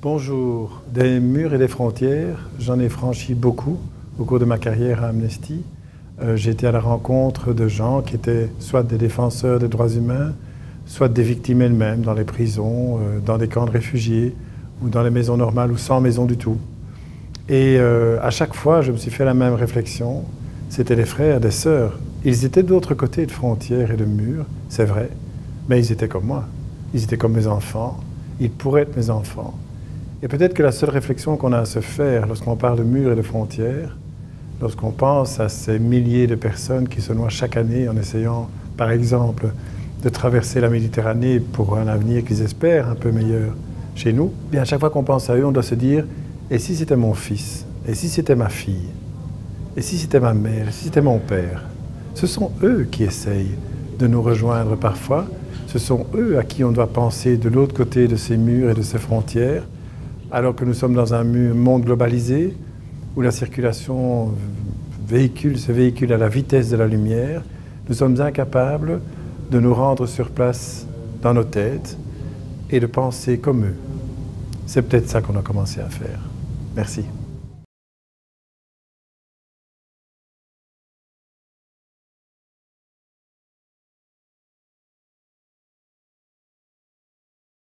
Bonjour. Des murs et des frontières, j'en ai franchi beaucoup au cours de ma carrière à Amnesty. J'ai été à la rencontre de gens qui étaient soit des défenseurs des droits humains, soit des victimes elles-mêmes dans les prisons, dans des camps de réfugiés ou dans les maisons normales ou sans maison du tout. Et à chaque fois, je me suis fait la même réflexion. C'était des frères, des sœurs. Ils étaient de l'autre côté de frontières et de murs, c'est vrai, mais ils étaient comme moi. Ils étaient comme mes enfants. Ils pourraient être mes enfants. Et peut-être que la seule réflexion qu'on a à se faire lorsqu'on parle de murs et de frontières, lorsqu'on pense à ces milliers de personnes qui se noient chaque année en essayant, par exemple, de traverser la Méditerranée pour un avenir qu'ils espèrent un peu meilleur chez nous, bien à chaque fois qu'on pense à eux, on doit se dire « et si c'était mon fils ? Et si c'était ma fille ? Et si c'était ma mère ? Et si c'était mon père ?» Ce sont eux qui essayent de nous rejoindre parfois. Ce sont eux à qui on doit penser de l'autre côté de ces murs et de ces frontières, alors que nous sommes dans un monde globalisé où la circulation se véhicule à la vitesse de la lumière. Nous sommes incapables de nous rendre sur place dans nos têtes et de penser comme eux. C'est peut-être ça qu'on a commencé à faire. Merci.